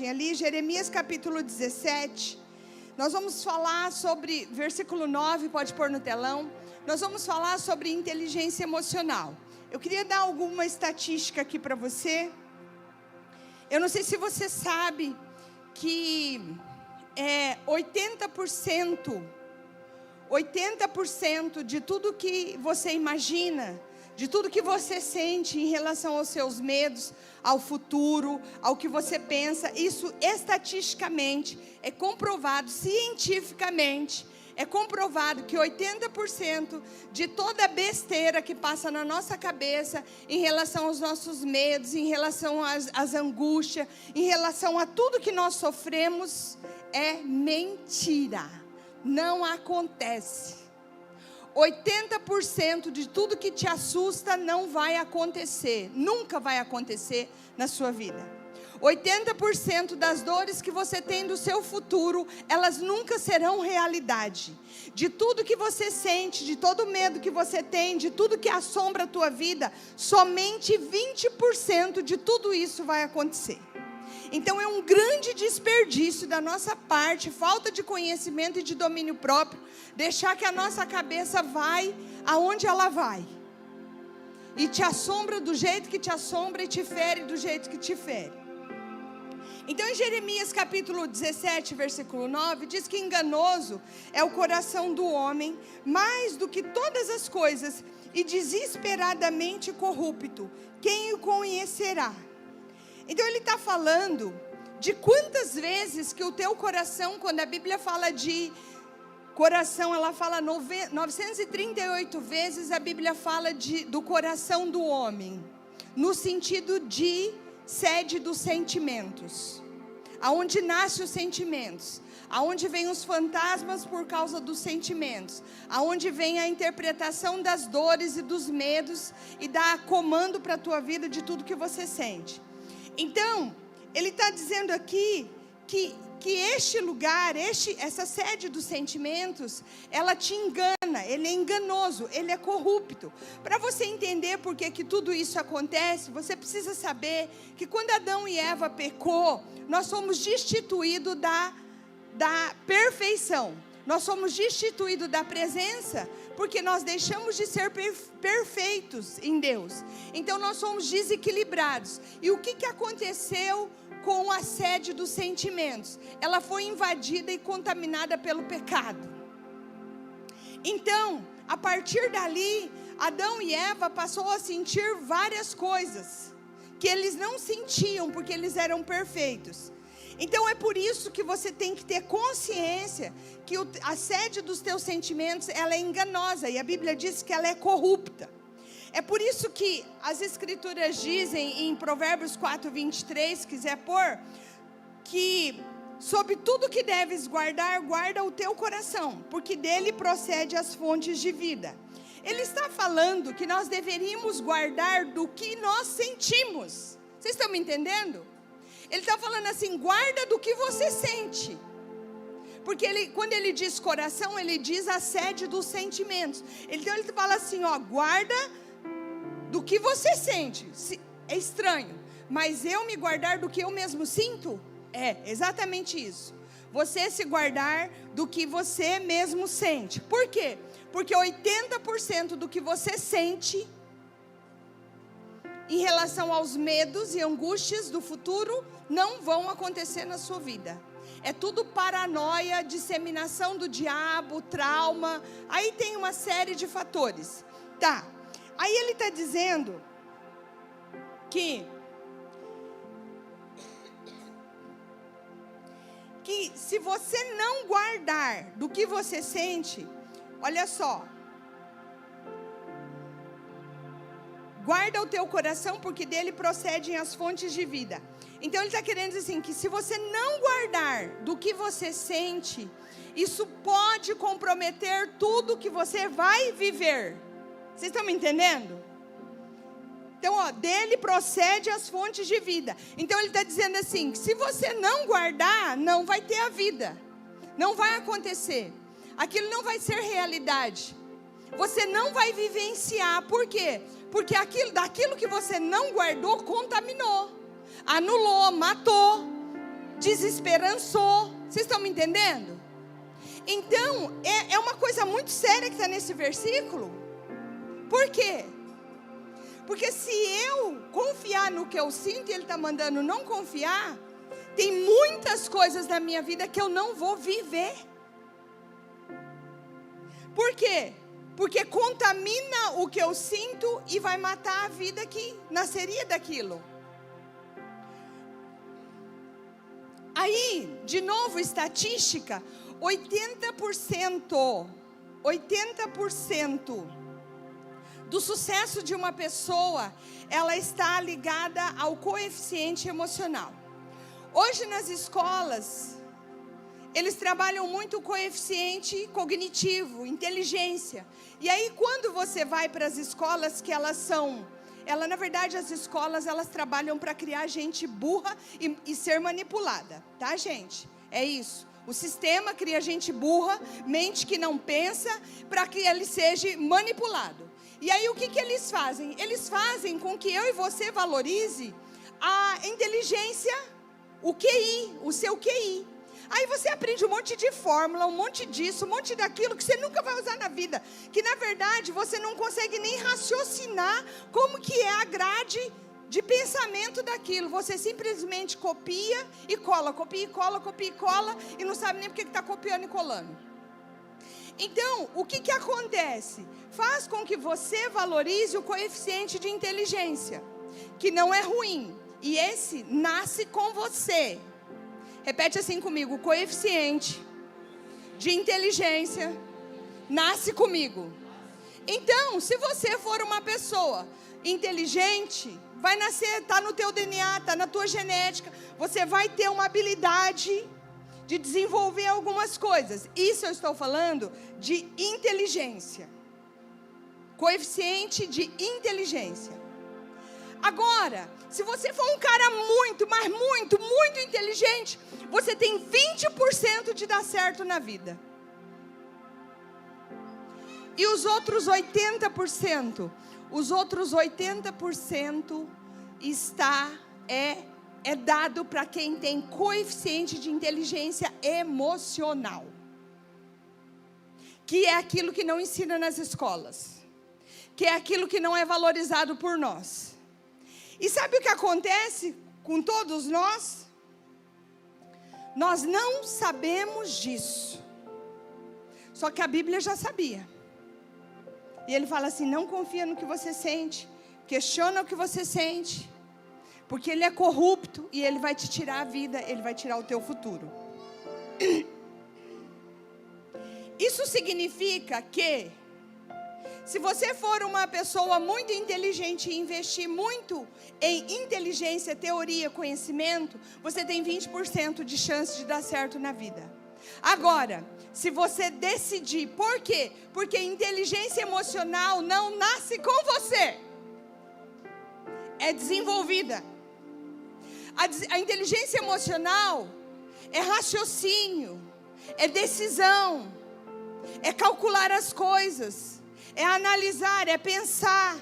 passagem ali, Jeremias capítulo 17. Nós vamos falar sobre, versículo 9, pode pôr no telão. Nós vamos falar sobre inteligência emocional. Eu queria dar alguma estatística aqui para você. Eu não sei se você sabe que 80% de tudo que você imagina, de tudo que você sente em relação aos seus medos, ao futuro, ao que você pensa, isso estatisticamente é comprovado, cientificamente, é comprovado que 80% de toda besteira que passa na nossa cabeça, em relação aos nossos medos, em relação às angústias, em relação a tudo que nós sofremos, é mentira, não acontece. 80% de tudo que te assusta não vai acontecer, nunca vai acontecer na sua vida. 80% das dores que você tem do seu futuro, elas nunca serão realidade. De tudo que você sente, de todo medo que você tem, de tudo que assombra a tua vida, somente 20% de tudo isso vai acontecer. Então é um grande desperdício da nossa parte, falta de conhecimento e de domínio próprio, deixar que a nossa cabeça vai aonde ela vai. E te assombra do jeito que te assombra e te fere do jeito que te fere. Então em Jeremias capítulo 17, versículo 9, diz que enganoso é o coração do homem, mais do que todas as coisas, e desesperadamente corrupto, quem o conhecerá? Então ele está falando de quantas vezes que o teu coração, quando a Bíblia fala de coração, ela fala 938 vezes, a Bíblia fala do coração do homem, no sentido de sede dos sentimentos, aonde nascem os sentimentos, aonde vem os fantasmas por causa dos sentimentos, aonde vem a interpretação das dores e dos medos, e dá comando para a tua vida de tudo que você sente. Então, ele está dizendo aqui que este lugar, essa sede dos sentimentos, ela te engana, ele é enganoso, ele é corrupto. Para você entender por que tudo isso acontece, você precisa saber que quando Adão e Eva pecou, nós somos destituídos da perfeição. Nós somos destituídos da presença, porque nós deixamos de ser perfeitos em Deus. Então nós somos desequilibrados. E o que aconteceu com a sede dos sentimentos? Ela foi invadida e contaminada pelo pecado. Então, a partir dali, Adão e Eva passou a sentir várias coisas que eles não sentiam, porque eles eram perfeitos. Então é por isso que você tem que ter consciência que a sede dos teus sentimentos, ela é enganosa, e a Bíblia diz que ela é corrupta. É por isso que as escrituras dizem em Provérbios 4:23, se quiser pôr, que sobre tudo que deves guardar, guarda o teu coração, porque dele procede as fontes de vida. Ele está falando que nós deveríamos guardar do que nós sentimos. Vocês estão me entendendo? Ele está falando assim, guarda do que você sente. Porque quando ele diz coração, ele diz a sede dos sentimentos. Então ele fala assim, guarda do que você sente. É estranho, mas eu me guardar do que eu mesmo sinto? É exatamente isso. Você se guardar do que você mesmo sente. Por quê? Porque 80% do que você sente em relação aos medos e angústias do futuro não vão acontecer na sua vida. É tudo paranoia, disseminação do diabo, trauma. Aí tem uma série de fatores. Tá. Aí ele está dizendo que se você não guardar do que você sente, olha só. Guarda o teu coração, porque dele procedem as fontes de vida. Então ele está querendo dizer assim, que se você não guardar do que você sente, isso pode comprometer tudo que você vai viver. Vocês estão me entendendo? Então, dele procede as fontes de vida. Então ele está dizendo assim, que se você não guardar, não vai ter a vida. Não vai acontecer. Aquilo não vai ser realidade. Você não vai vivenciar. Por quê? Porque daquilo que você não guardou, contaminou, anulou, matou, desesperançou. Vocês estão me entendendo? Então, é uma coisa muito séria que está nesse versículo. Por quê? Porque se eu confiar no que eu sinto e Ele está mandando não confiar, tem muitas coisas na minha vida que eu não vou viver. Por quê? Porque contamina o que eu sinto e vai matar a vida que nasceria daquilo. Aí, de novo, estatística, 80% do sucesso de uma pessoa, ela está ligada ao coeficiente emocional. Hoje nas escolas, eles trabalham muito o coeficiente cognitivo, inteligência. E aí quando você vai para as escolas que na verdade as escolas elas trabalham para criar gente burra e ser manipulada, tá gente? É isso. O sistema cria gente burra, mente que não pensa, para que ele seja manipulado. E aí o que eles fazem? Eles fazem com que eu e você valorize a inteligência, o QI, o seu QI. Aí você aprende um monte de fórmula, um monte disso, um monte daquilo que você nunca vai usar na vida. Que na verdade você não consegue nem raciocinar como que é a grade de pensamento daquilo. Você simplesmente copia e cola, copia e cola, copia e cola, e não sabe nem porque está copiando e colando. Então, o que acontece? Faz com que você valorize o coeficiente de inteligência, que não é ruim, e esse nasce com você. Repete assim comigo: o coeficiente de inteligência nasce comigo. Então, se você for uma pessoa inteligente, vai nascer, está no teu DNA, está na tua genética, você vai ter uma habilidade de desenvolver algumas coisas. Isso eu estou falando de inteligência. Coeficiente de inteligência. Agora, se você for um cara muito, mas muito, muito inteligente, você tem 20% de dar certo na vida. E os outros 80%? Os outros 80% é dado para quem tem coeficiente de inteligência emocional. Que é aquilo que não ensina nas escolas. Que é aquilo que não é valorizado por nós. E sabe o que acontece com todos nós? Nós não sabemos disso. Só que a Bíblia já sabia. E ele fala assim: não confia no que você sente. Questiona o que você sente. Porque ele é corrupto e ele vai te tirar a vida, ele vai tirar o teu futuro. Isso significa que, se você for uma pessoa muito inteligente e investir muito em inteligência, teoria, conhecimento, você tem 20% de chance de dar certo na vida. Agora, se você decidir, por quê? Porque inteligência emocional não nasce com você. É desenvolvida. A inteligência emocional é raciocínio, é decisão, é calcular as coisas, é analisar, é pensar.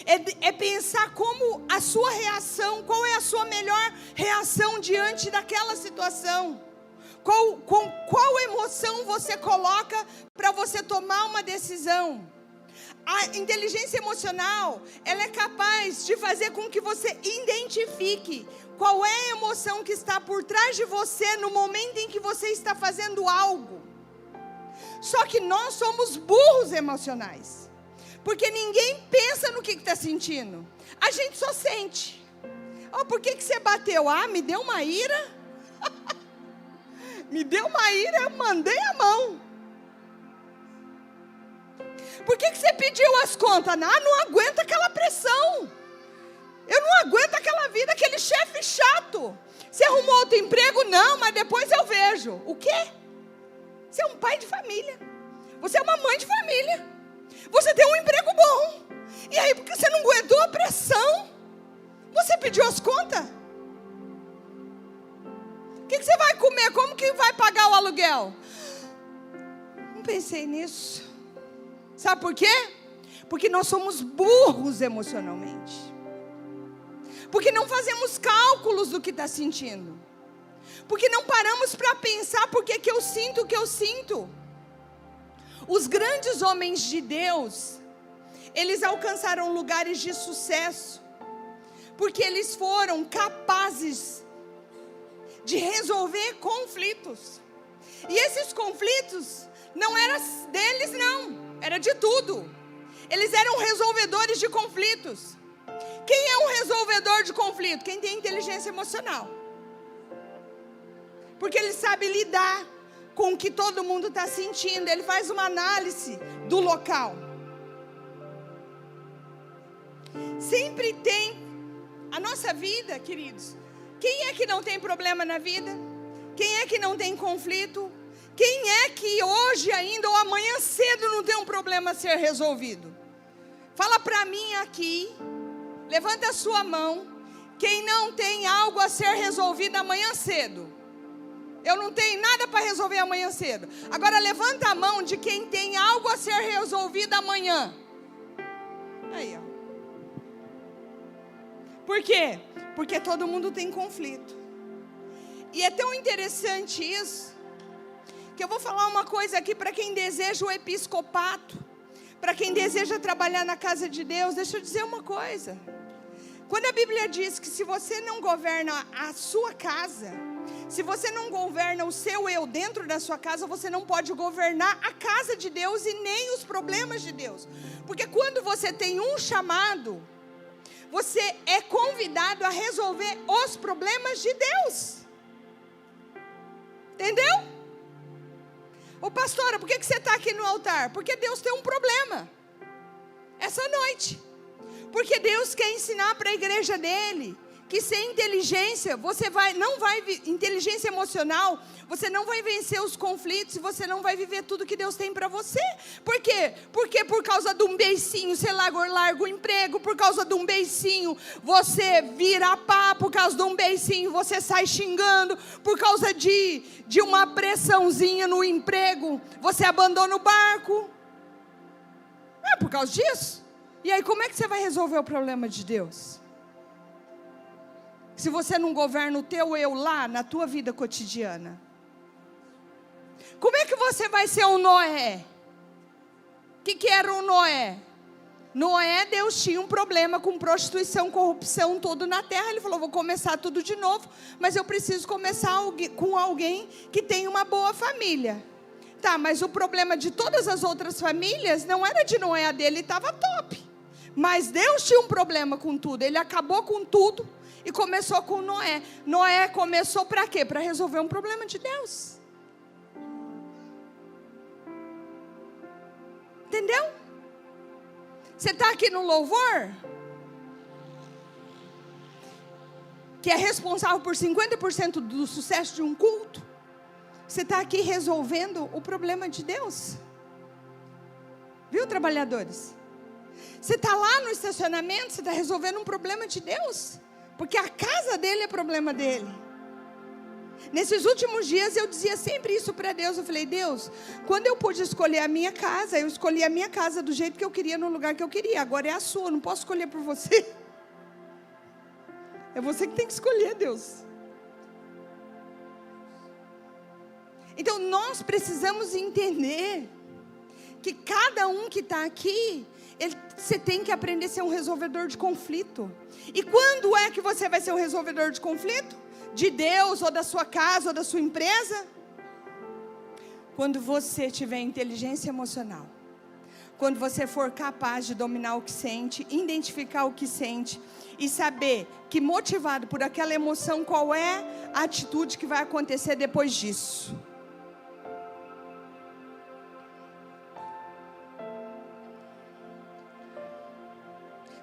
É pensar como a sua reação, qual é a sua melhor reação diante daquela situação. Qual emoção você coloca para você tomar uma decisão. A inteligência emocional, ela é capaz de fazer com que você identifique qual é a emoção que está por trás de você no momento em que você está fazendo algo. Só que nós somos burros emocionais. Porque ninguém pensa no que está sentindo. A gente só sente. Oh, por que você bateu? Ah, me deu uma ira. Me deu uma ira, eu mandei a mão. Por que você pediu as contas? Ah, não aguento aquela pressão. Eu não aguento aquela vida, aquele chefe chato. Você arrumou outro emprego? Não, mas depois eu vejo. O quê? Você é um pai de família. Você é uma mãe de família. Você tem um emprego bom. E aí, porque você não aguentou a pressão, você pediu as contas? O que você vai comer? Como que vai pagar o aluguel? Não pensei nisso. Sabe por quê? Porque nós somos burros emocionalmente. Porque não fazemos cálculos do que está sentindo. Porque não paramos para pensar por que eu sinto o que eu sinto. Os grandes homens de Deus, eles alcançaram lugares de sucesso, porque eles foram capazes de resolver conflitos. E esses conflitos não eram deles não, era de tudo. Eles eram resolvedores de conflitos. Quem é um resolvedor de conflito? Quem tem inteligência emocional. Porque ele sabe lidar com o que todo mundo está sentindo. Ele faz uma análise do local. Sempre tem a nossa vida, queridos. Quem é que não tem problema na vida? Quem é que não tem conflito? Quem é que hoje ainda ou amanhã cedo não tem um problema a ser resolvido? Fala para mim aqui, levanta a sua mão, quem não tem algo a ser resolvido amanhã cedo. Eu não tenho nada para resolver amanhã cedo. Agora levanta a mão de quem tem algo a ser resolvido amanhã. Aí, ó. Por quê? Porque todo mundo tem conflito. E é tão interessante isso, que eu vou falar uma coisa aqui para quem deseja o episcopato, para quem deseja trabalhar na casa de Deus. Deixa eu dizer uma coisa. Quando a Bíblia diz que se você não governa a sua casa, se você não governa o seu eu dentro da sua casa, você não pode governar a casa de Deus e nem os problemas de Deus. Porque quando você tem um chamado, você é convidado a resolver os problemas de Deus. Entendeu? Ô pastora, por que você está aqui no altar? Porque Deus tem um problema essa noite. Porque Deus quer ensinar para a igreja dele que sem inteligência, inteligência emocional, você não vai vencer os conflitos e você não vai viver tudo que Deus tem para você. Por quê? Porque por causa de um beicinho você larga o emprego, por causa de um beicinho você vira pá, por causa de um beicinho você sai xingando, por causa de uma pressãozinha no emprego, você abandona o barco. É por causa disso. E aí como é que você vai resolver o problema de Deus? Se você não governa o teu eu lá na tua vida cotidiana. Como é que você vai ser um Noé? O que era um Noé? Noé, Deus tinha um problema com prostituição, corrupção, todo na terra. Ele falou, vou começar tudo de novo, mas eu preciso começar com alguém que tem uma boa família. Tá, mas o problema de todas as outras famílias não era de Noé, a dele estava top. Mas Deus tinha um problema com tudo, ele acabou com tudo. E começou com Noé. Noé começou para quê? Para resolver um problema de Deus. Entendeu? Você está aqui no louvor, que é responsável por 50% do sucesso de um culto. Você está aqui resolvendo o problema de Deus. Viu, trabalhadores? Você está lá no estacionamento, você está resolvendo um problema de Deus. Porque a casa dele é problema dele. Nesses últimos dias eu dizia sempre isso para Deus. Eu falei, Deus, quando eu pude escolher a minha casa, eu escolhi a minha casa do jeito que eu queria, no lugar que eu queria. Agora é a sua, eu não posso escolher por você. É você que tem que escolher, Deus. Então nós precisamos entender que cada um que está aqui, você tem que aprender a ser um resolvedor de conflito. E quando é que você vai ser um resolvedor de conflito? De Deus, ou da sua casa, ou da sua empresa? Quando você tiver inteligência emocional. Quando você for capaz de dominar o que sente, identificar o que sente e saber que, motivado por aquela emoção, qual é a atitude que vai acontecer depois disso.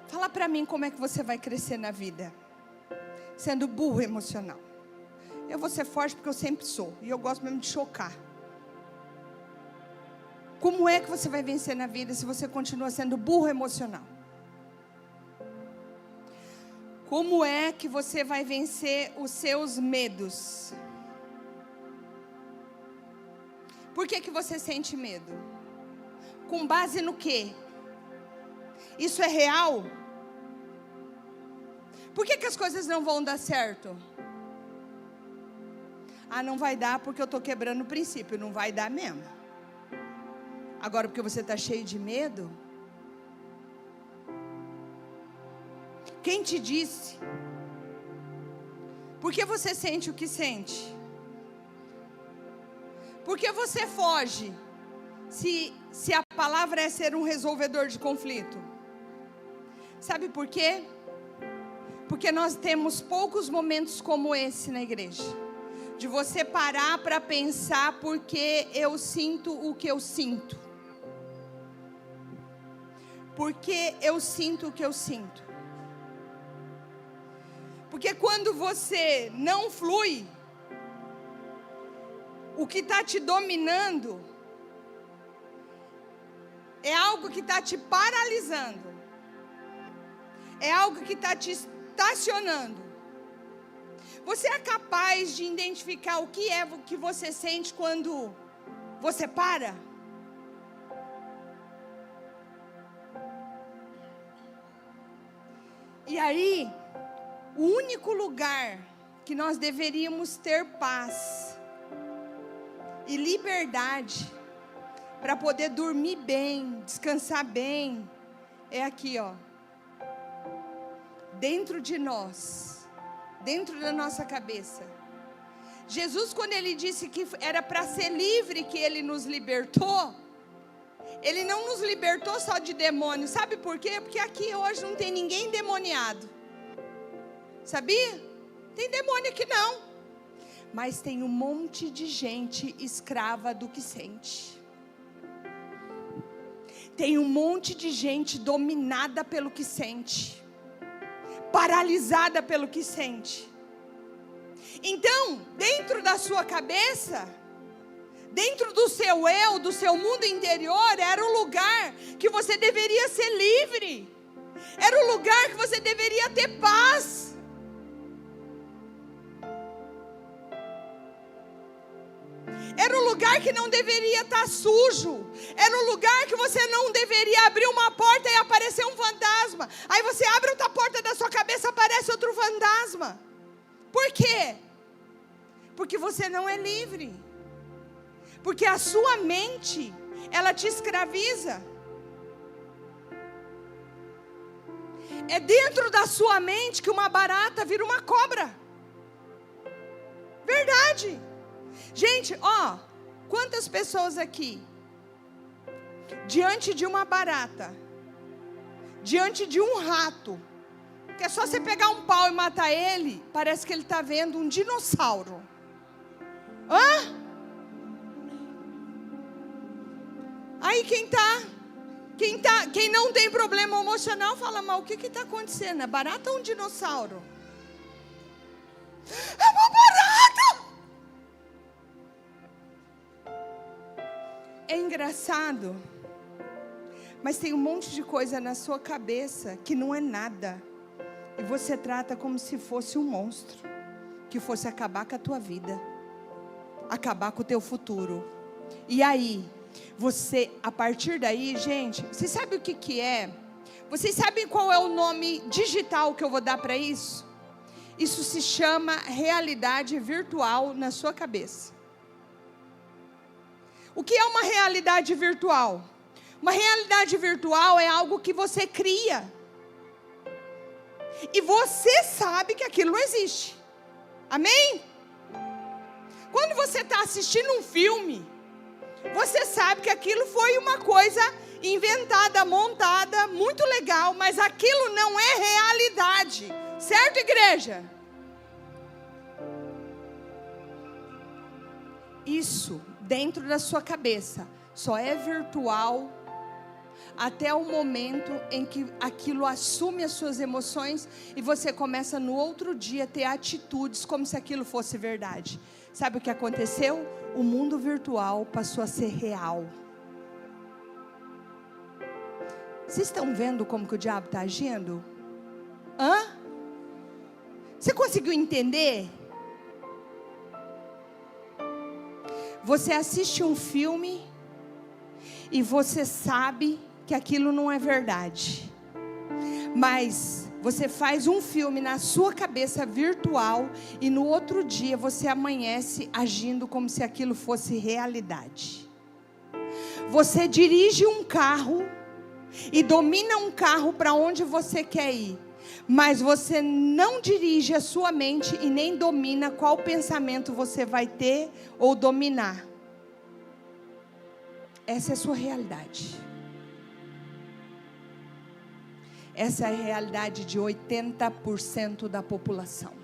Fala para mim como é que você vai crescer na vida. Sendo burro emocional. Eu vou ser forte porque eu sempre sou. E eu gosto mesmo de chocar. Como é que você vai vencer na vida se você continua sendo burro emocional? Como é que você vai vencer os seus medos? Por que você sente medo? Com base no quê? Isso é real? Por que as coisas não vão dar certo? Ah, não vai dar porque eu estou quebrando o princípio. Não vai dar mesmo. Agora, porque você está cheio de medo? Quem te disse? Por que você sente o que sente? Por que você foge? Se a palavra é ser um resolvedor de conflito. Sabe por quê? Porque nós temos poucos momentos como esse na igreja. De você parar para pensar porque eu sinto o que eu sinto. Porque eu sinto o que eu sinto. Porque quando você não flui, o que está te dominando é algo que está te paralisando. É algo que está te estacionando. Você é capaz de identificar o que é que você sente quando você para? E aí, o único lugar que nós deveríamos ter paz e liberdade para poder dormir bem, descansar bem, é aqui, ó. Dentro de nós, dentro da nossa cabeça. Jesus, quando ele disse que era para ser livre que ele nos libertou, ele não nos libertou só de demônio. Sabe por quê? Porque aqui hoje não tem ninguém endemoniado. Sabia? Tem demônio aqui não. Mas tem um monte de gente escrava do que sente. Tem um monte de gente dominada pelo que sente. Paralisada pelo que sente. Então, dentro da sua cabeça, dentro do seu eu, do seu mundo interior, era o lugar que você deveria ser livre. Era o lugar que você deveria ter paz. Era o lugar que não deveria estar sujo. Era o lugar que você não deveria abrir uma porta e aparecer um fantasma. Aí você abre outra porta da sua cabeça, aparece outro fantasma. Por quê? Porque você não é livre. Porque a sua mente, ela te escraviza. É dentro da sua mente que uma barata vira uma cobra. Verdade. Gente, ó, quantas pessoas aqui, diante de uma barata, diante de um rato, que é só você pegar um pau e matar ele, parece que ele está vendo um dinossauro. Hã? Aí quem não tem problema emocional fala, mas o que está acontecendo? É barata ou um dinossauro? É uma barata! É engraçado, mas tem um monte de coisa na sua cabeça que não é nada. E você trata como se fosse um monstro, que fosse acabar com a tua vida, acabar com o teu futuro. E aí, você, a partir daí, gente, você sabe o que é? Vocês sabem qual é o nome digital que eu vou dar para isso? Isso se chama realidade virtual na sua cabeça. O que é uma realidade virtual? Uma realidade virtual é algo que você cria. E você sabe que aquilo não existe. Amém? Quando você está assistindo um filme, você sabe que aquilo foi uma coisa inventada, montada, muito legal, mas aquilo não é realidade. Certo, igreja? Isso, dentro da sua cabeça, só é virtual até o momento em que aquilo assume as suas emoções e você começa no outro dia a ter atitudes como se aquilo fosse verdade. Sabe o que aconteceu? O mundo virtual passou a ser real. Vocês estão vendo como que o diabo está agindo? Hã? Você conseguiu entender? Você assiste um filme e você sabe que aquilo não é verdade. Mas Você faz um filme na sua cabeça virtual e no outro dia você amanhece agindo como se aquilo fosse realidade. Você dirige um carro e domina um carro para onde você quer ir, mas você não dirige a sua mente e nem domina qual pensamento você vai ter ou dominar. Essa é a sua realidade. Essa é a realidade de 80% da população.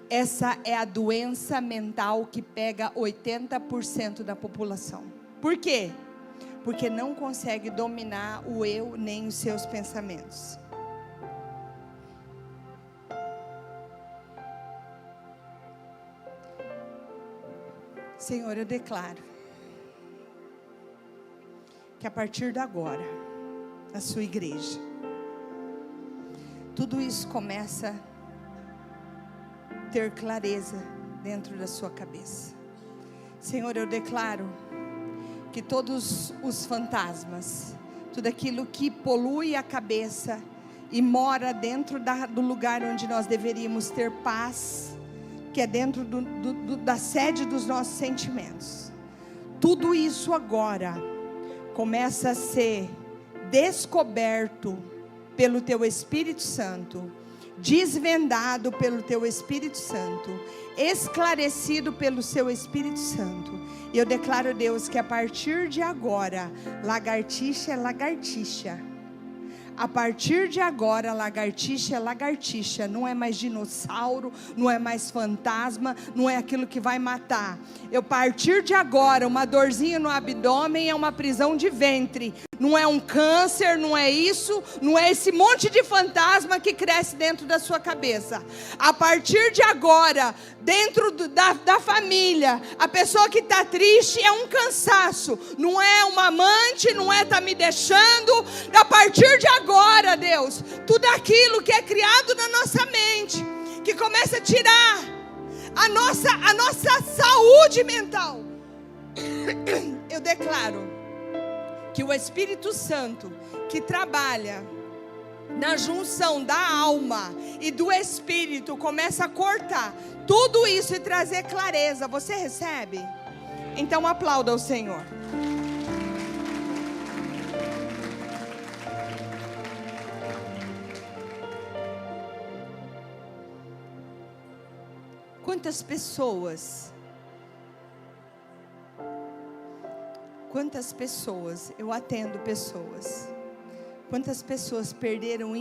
Essa é a doença mental que pega 80% da população. Por quê? Porque não consegue dominar o eu nem os seus pensamentos. Senhor, eu declaro que a partir de agora, na sua igreja, tudo isso começa a ter clareza dentro da sua cabeça. Senhor, eu declaro que todos os fantasmas, tudo aquilo que polui a cabeça e mora dentro do lugar onde nós deveríamos ter paz, que é dentro da sede dos nossos sentimentos, tudo isso agora começa a ser descoberto pelo Teu Espírito Santo, desvendado pelo Teu Espírito Santo, esclarecido pelo Seu Espírito Santo. E eu declaro, Deus, que a partir de agora, lagartixa é lagartixa. A partir de agora, lagartixa é lagartixa. Não é mais dinossauro, não é mais fantasma, não é aquilo que vai matar. A partir de agora, uma dorzinha no abdômen é uma prisão de ventre. Não é um câncer, não é isso, não é esse monte de fantasma que cresce dentro da sua cabeça. A partir de agora, dentro da família, a pessoa que está triste é um cansaço, não é uma amante, não é tá me deixando. A partir de agora, Deus, tudo aquilo que é criado na nossa mente, que começa a tirar a nossa saúde mental, eu declaro que o Espírito Santo, que trabalha na junção da alma e do Espírito, começa a cortar tudo isso e trazer clareza. Você recebe? Então aplauda o Senhor. Quantas pessoas, eu atendo pessoas, quantas pessoas perderam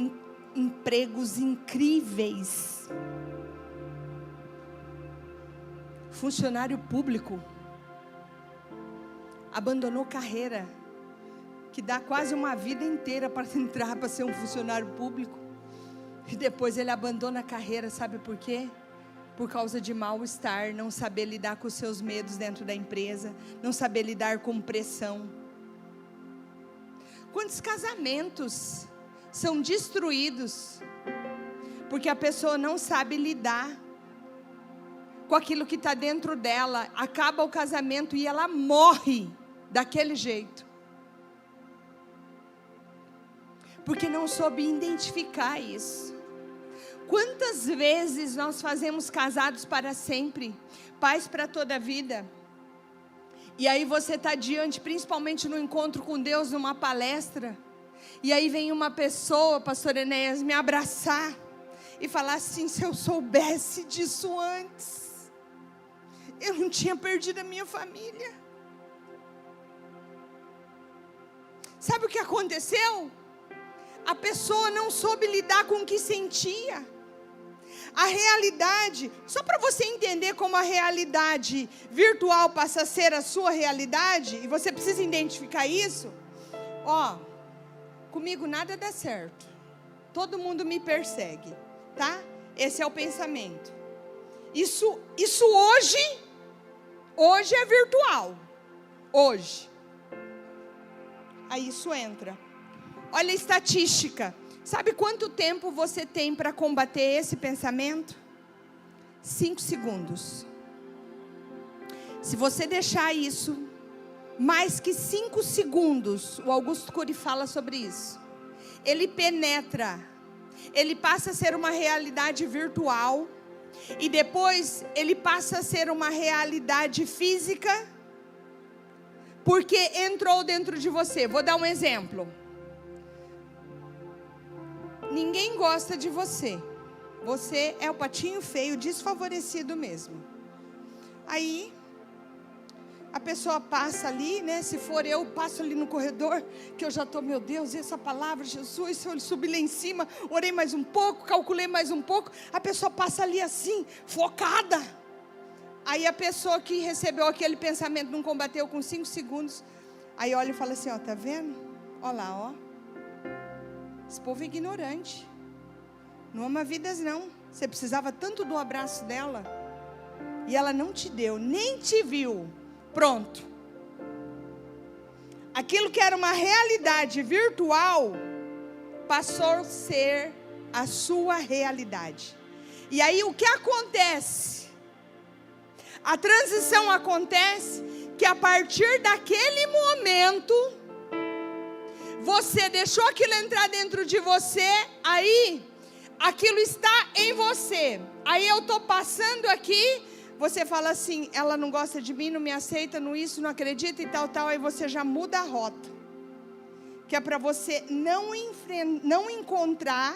empregos incríveis, funcionário público, abandonou carreira, que dá quase uma vida inteira para entrar para ser um funcionário público, e depois ele abandona a carreira, sabe por quê? Por causa de mal-estar, não saber lidar com os seus medos dentro da empresa, não saber lidar com pressão. Quantos casamentos são destruídos porque a pessoa não sabe lidar com aquilo que está dentro dela? Acaba o casamento e ela morre daquele jeito, porque não soube identificar isso. Quantas vezes nós fazemos casados para sempre, pais para toda a vida, e aí você está diante, principalmente no encontro com Deus, numa palestra, e aí vem uma pessoa, pastor Enéas, me abraçar e falar assim: se eu soubesse disso antes, eu não tinha perdido a minha família. Sabe o que aconteceu? A pessoa não soube lidar com o que sentia. A realidade, só para você entender como a realidade virtual passa a ser a sua realidade, e você precisa identificar isso. Ó, comigo nada dá certo, todo mundo me persegue, tá? Esse é o pensamento. Isso hoje é virtual, hoje. Aí isso entra. Olha a estatística. Sabe quanto tempo você tem para combater esse pensamento? 5 segundos. Se você deixar isso, mais que 5 segundos, o Augusto Cury fala sobre isso, ele penetra ele passa a ser uma realidade virtual, e depois ele passa a ser uma realidade física, porque entrou dentro de você. Vou dar um exemplo. Ninguém gosta de você. Você é o patinho feio, desfavorecido mesmo. Aí a pessoa passa ali, né? Se for eu, passo ali no corredor, que eu já estou, meu Deus, e essa palavra, Jesus, se eu subir lá em cima, orei mais um pouco, calculei mais um pouco, a pessoa passa ali assim, focada. Aí a pessoa que recebeu aquele pensamento não combateu com 5 segundos, aí olha e fala assim, ó, tá vendo? Olha lá, ó. Esse povo é ignorante. Não ama vidas não. Você precisava tanto do abraço dela, e ela não te deu, nem te viu. Pronto. Aquilo que era uma realidade virtual passou a ser a sua realidade. E aí o que acontece? A transição acontece que a partir daquele momento você deixou aquilo entrar dentro de você, aí aquilo está em você. Aí eu estou passando aqui, você fala assim, ela não gosta de mim, não me aceita, não isso, não acredita e tal, tal. Aí você já muda a rota. Que é para você não encontrar,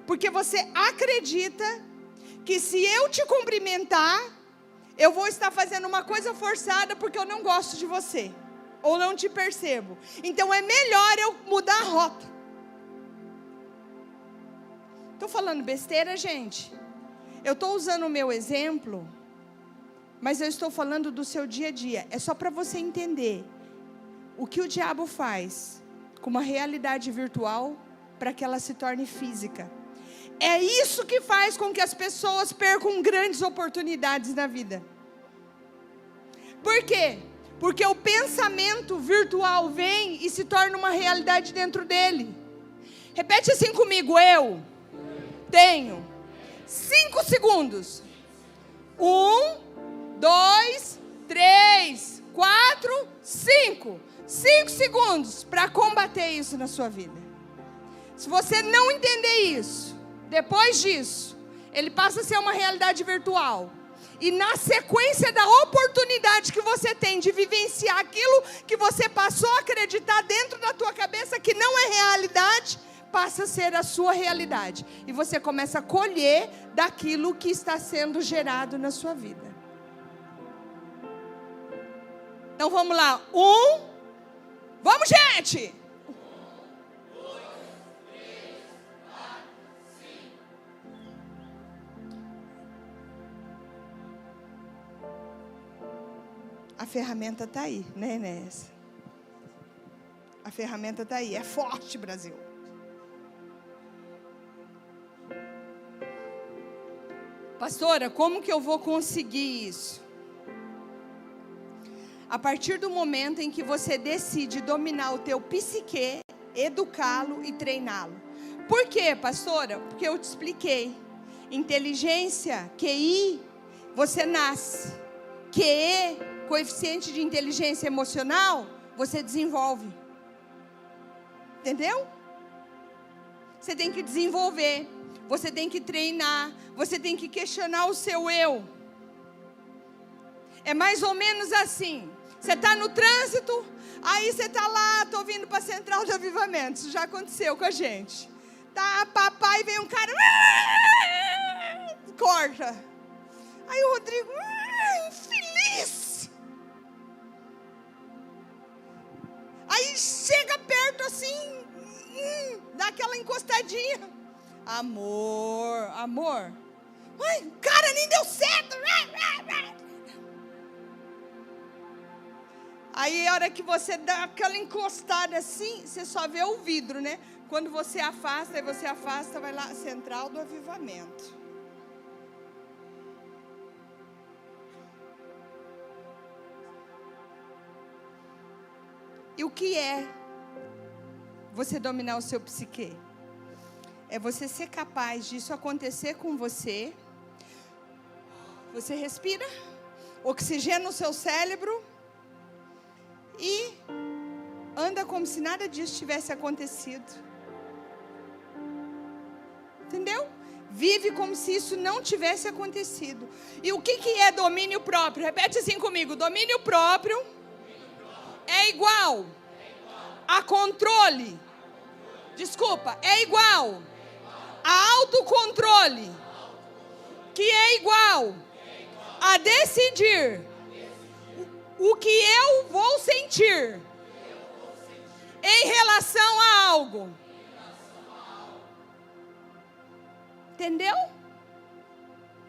porque você acredita que se eu te cumprimentar, eu vou estar fazendo uma coisa forçada porque eu não gosto de você, ou não te percebo. Então é melhor eu mudar a rota. Estou falando besteira, gente? Eu estou usando o meu exemplo, mas eu estou falando do seu dia a dia. É só para você entender o que o diabo faz com uma realidade virtual para que ela se torne física. É isso que faz com que as pessoas percam grandes oportunidades na vida. Por quê? Porque o pensamento virtual vem e se torna uma realidade dentro dele. Repete assim comigo, eu tenho 5 segundos. 1, 2, 3, 4, 5. 5 segundos para combater isso na sua vida. Se você não entender isso, depois disso, ele passa a ser uma realidade virtual. E na sequência da oportunidade que você tem de vivenciar aquilo que você passou a acreditar dentro da tua cabeça que não é realidade, passa a ser a sua realidade. E você começa a colher daquilo que está sendo gerado na sua vida. Então vamos lá. Vamos, gente! 1, 2, 3, 4, 5. A ferramenta está aí, né, Inés? A ferramenta está aí. É forte, Brasil. Pastora, como que eu vou conseguir isso? A partir do momento em que você decide dominar o teu psique, educá-lo e treiná-lo. Por quê, pastora? Porque eu te expliquei. Inteligência, QI, você nasce. QE, coeficiente de inteligência emocional, você desenvolve. Entendeu? Você tem que desenvolver. Você tem que treinar, você tem que questionar o seu eu. É mais ou menos assim. Você está no trânsito, aí você está lá, estou vindo para a Central do Avivamento. Isso já aconteceu com a gente. Tá, papai, vem um cara, corta. Aí o Rodrigo, infeliz. Aí chega perto assim, dá aquela encostadinha. Amor. Ai, cara, nem deu certo. Aí a hora que você dá aquela encostada assim, você só vê o vidro, né? Quando você afasta, vai lá, Central do Avivamento. E o que é você dominar o seu psique? É você ser capaz disso acontecer com você. Você respira, oxigena o seu cérebro e anda como se nada disso tivesse acontecido. vive como se isso não tivesse acontecido. E o que é domínio próprio? Repete assim comigo: domínio próprio é igual a controle. Desculpa, é igual a autocontrole, que é igual a decidir o que eu vou sentir em relação a algo. Entendeu?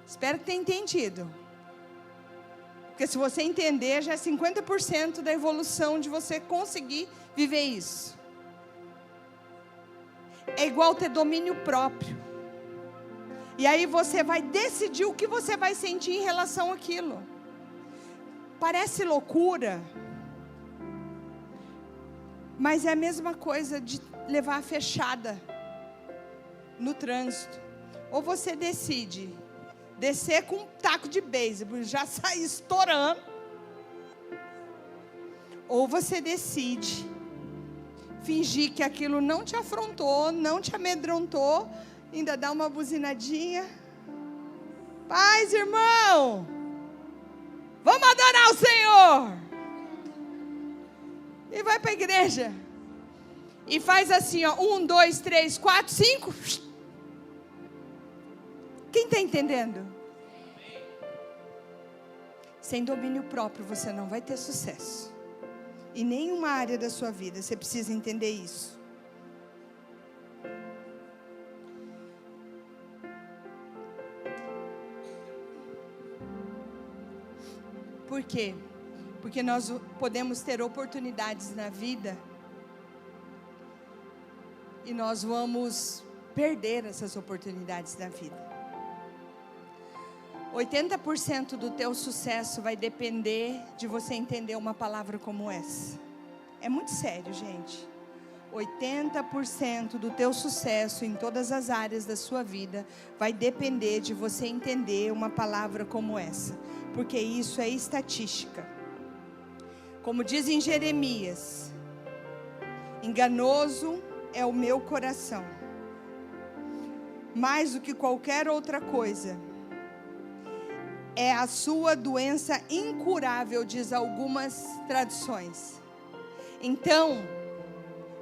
Espero que tenha entendido. Porque se você entender, já é 50% da evolução de você conseguir viver isso. É igual ter domínio próprio. E aí você vai decidir o que você vai sentir em relação àquilo. Parece loucura, mas é a mesma coisa de levar a fechada no trânsito. Ou você decide descer com um taco de beisebol, já sair estourando. Ou você decide fingir que aquilo não te afrontou, não te amedrontou, ainda dá uma buzinadinha. Paz, irmão! Vamos adorar o Senhor! E vai para a igreja. E faz assim, ó, 1, 2, 3, 4, 5... Quem está entendendo? Sem domínio próprio você não vai ter sucesso. Em nenhuma área da sua vida. Você precisa entender isso. Por quê? Porque nós podemos ter oportunidades na vida e nós vamos perder essas oportunidades na vida. 80% do teu sucesso vai depender de você entender uma palavra como essa. É muito sério, gente. 80% do teu sucesso em todas as áreas da sua vida vai depender de você entender uma palavra como essa. Porque isso é estatística. Como diz em Jeremias: enganoso é o meu coração, mais do que qualquer outra coisa. É a sua doença incurável, diz algumas traduções. Então,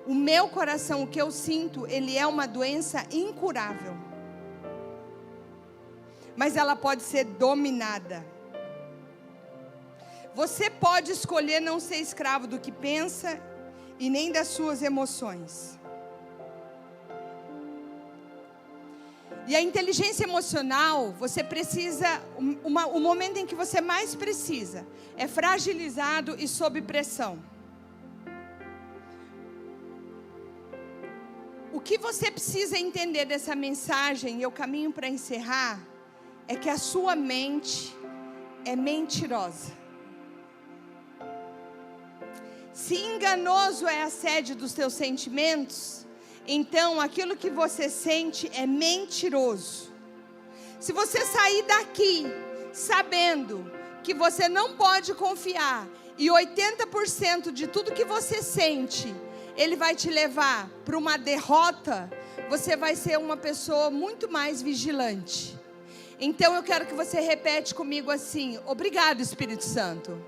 o meu coração, o que eu sinto, ele é uma doença incurável. Mas ela pode ser dominada. Você pode escolher não ser escravo do que pensa e nem das suas emoções. E a inteligência emocional, você precisa, o momento em que você mais precisa, é fragilizado e sob pressão. O que você precisa entender dessa mensagem, e eu caminho para encerrar, é que a sua mente é mentirosa. Se enganoso é a sede dos teus sentimentos, então aquilo que você sente é mentiroso. Se você sair daqui sabendo que você não pode confiar, e 80% de tudo que você sente, ele vai te levar para uma derrota, você vai ser uma pessoa muito mais vigilante. Então eu quero que você repete comigo assim: obrigado, Espírito Santo,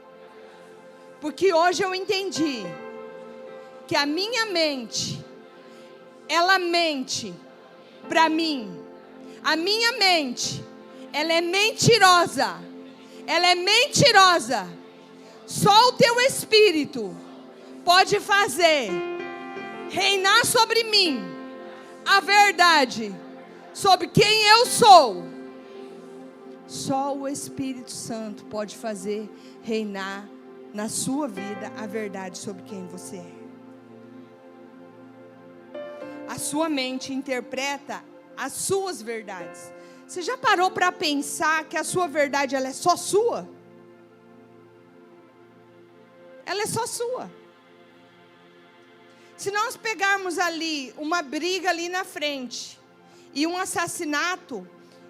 porque hoje eu entendi que a minha mente, ela mente para mim. A minha mente, ela é mentirosa. Ela é mentirosa. Só o teu Espírito pode fazer reinar sobre mim a verdade sobre quem eu sou. Só o Espírito Santo pode fazer reinar na sua vida a verdade sobre quem você é. A sua mente interpreta as suas verdades. Você já parou para pensar que a sua verdade, ela é só sua? Ela é só sua. Se nós pegarmos ali uma briga ali na frente e um assassinato,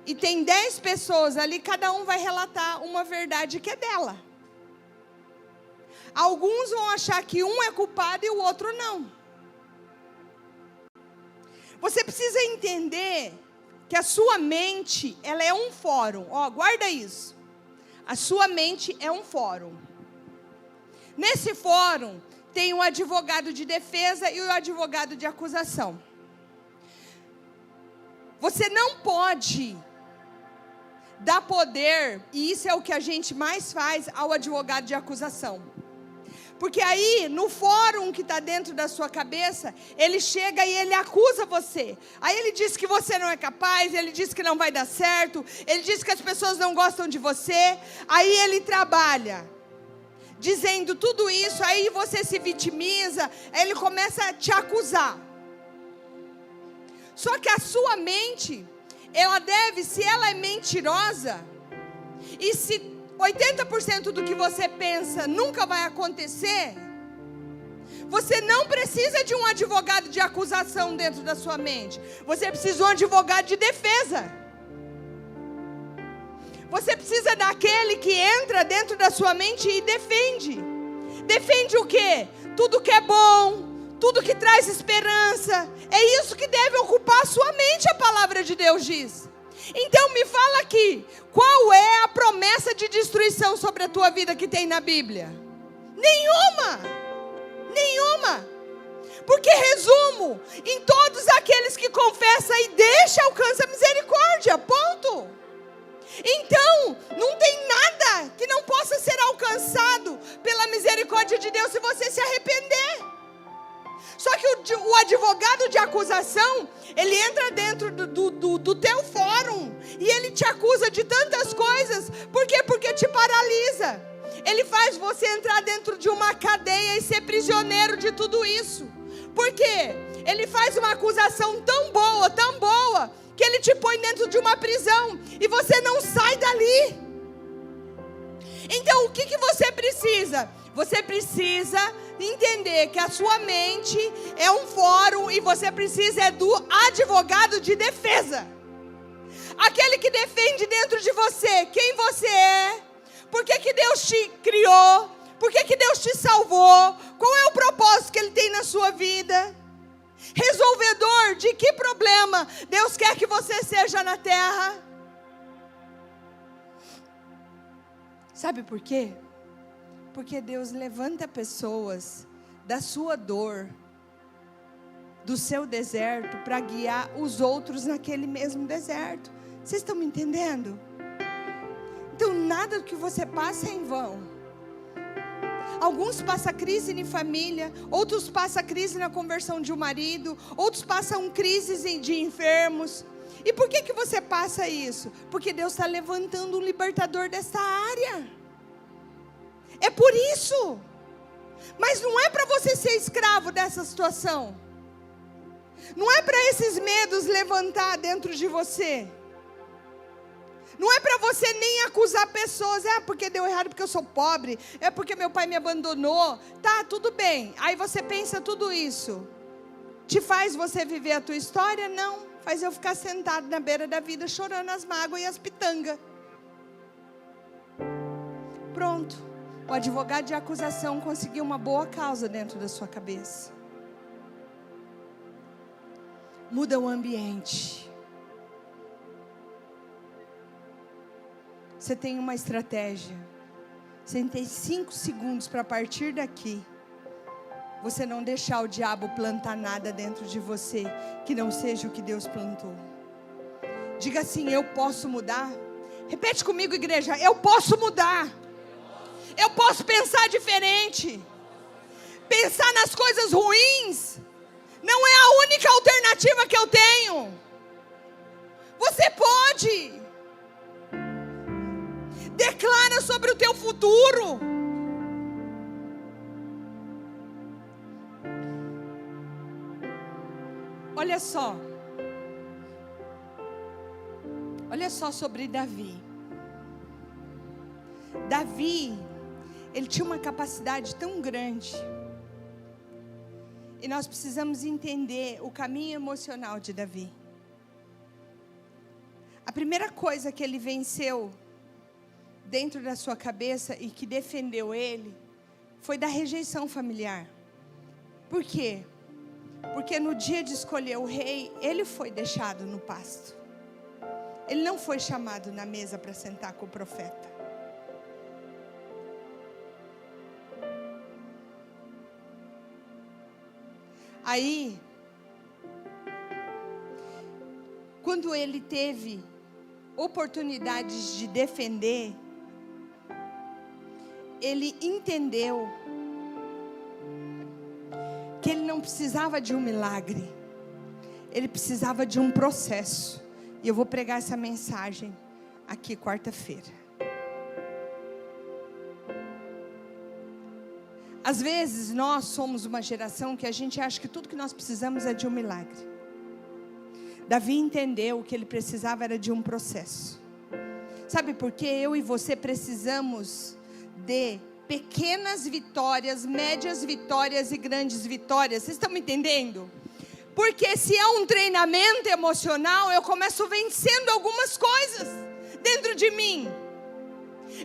e tem 10 pessoas ali, cada um vai relatar uma verdade que é dela. Alguns vão achar que um é culpado e o outro não. Você precisa entender que a sua mente, ela é um fórum. Ó, guarda isso. A sua mente é um fórum. Nesse fórum, tem o advogado de defesa e o advogado de acusação. Você não pode dar poder, e isso é o que a gente mais faz, ao advogado de acusação. Porque aí, no fórum que está dentro da sua cabeça, ele chega e ele acusa você. Aí ele diz que você não é capaz, ele diz que não vai dar certo, ele diz que as pessoas não gostam de você. Aí ele trabalha, dizendo tudo isso, aí você se vitimiza, aí ele começa a te acusar. Só que a sua mente, ela deve, se ela é mentirosa, e se 80% do que você pensa nunca vai acontecer, você não precisa de um advogado de acusação dentro da sua mente. Você precisa de um advogado de defesa. Você precisa daquele que entra dentro da sua mente e defende. Defende o quê? Tudo que é bom, tudo que traz esperança. É isso que deve ocupar a sua mente, a palavra de Deus diz. Então me fala aqui, qual é a promessa de destruição sobre a tua vida que tem na Bíblia? Nenhuma. Nenhuma. Porque, resumo, em todos aqueles que confessam e deixam, alcança a misericórdia, ponto. Então, não tem nada que não possa ser alcançado pela misericórdia de Deus se você se arrepender. Só que o advogado de acusação, ele entra dentro do teu fórum e ele te acusa de tantas coisas. Por quê? Porque te paralisa. Ele faz você entrar dentro de uma cadeia e ser prisioneiro de tudo isso. Por quê? Ele faz uma acusação tão boa, que ele te põe dentro de uma prisão e você não sai dali. Então, o que você precisa? Você precisa entender que a sua mente é um fórum e você precisa do advogado de defesa. Aquele que defende dentro de você quem você é, por que Deus te criou, por que Deus te salvou, qual é o propósito que Ele tem na sua vida. Resolvedor de que problema Deus quer que você seja na terra. Sabe por quê? Porque Deus levanta pessoas da sua dor, do seu deserto, para guiar os outros naquele mesmo deserto. Vocês estão me entendendo? Então nada do que você passa é em vão. Alguns passam crise em família, outros passam crise na conversão de um marido, outros passam crises de enfermos. E por que você passa isso? Porque Deus está levantando um libertador dessa área. É por isso. Mas não é para você ser escravo dessa situação. Não é para esses medos levantar dentro de você. Não é para você nem acusar pessoas. É porque deu errado, porque eu sou pobre. É porque meu pai me abandonou. Tá, tudo bem. Aí você pensa tudo isso. Te faz você viver a tua história? Não. Faz eu ficar sentado na beira da vida chorando as mágoas e as pitangas. Pronto. O advogado de acusação conseguiu uma boa causa dentro da sua cabeça. Muda o ambiente. Você tem uma estratégia. Você tem 5 segundos para partir daqui. Você não deixar o diabo plantar nada dentro de você que não seja o que Deus plantou. Diga assim: eu posso mudar. Repete comigo, igreja: eu posso mudar. Eu posso pensar diferente. Pensar nas coisas ruins não é a única alternativa que eu tenho. Você pode. Declara sobre o teu futuro. Olha só. Olha só sobre Davi. Davi, ele tinha uma capacidade tão grande. E nós precisamos entender o caminho emocional de Davi. A primeira coisa que ele venceu dentro da sua cabeça e que defendeu ele foi da rejeição familiar. Por quê? Porque no dia de escolher o rei, ele foi deixado no pasto. Ele não foi chamado na mesa para sentar com o profeta. Aí, quando ele teve oportunidades de defender, ele entendeu que ele não precisava de um milagre, ele precisava de um processo. E eu vou pregar essa mensagem aqui quarta-feira. Às vezes nós somos uma geração que a gente acha que tudo que nós precisamos é de um milagre. Davi entendeu que ele precisava era de um processo. Sabe por quê? Eu e você precisamos de pequenas vitórias, médias vitórias e grandes vitórias. Vocês estão me entendendo? Porque se é um treinamento emocional, eu começo vencendo algumas coisas dentro de mim.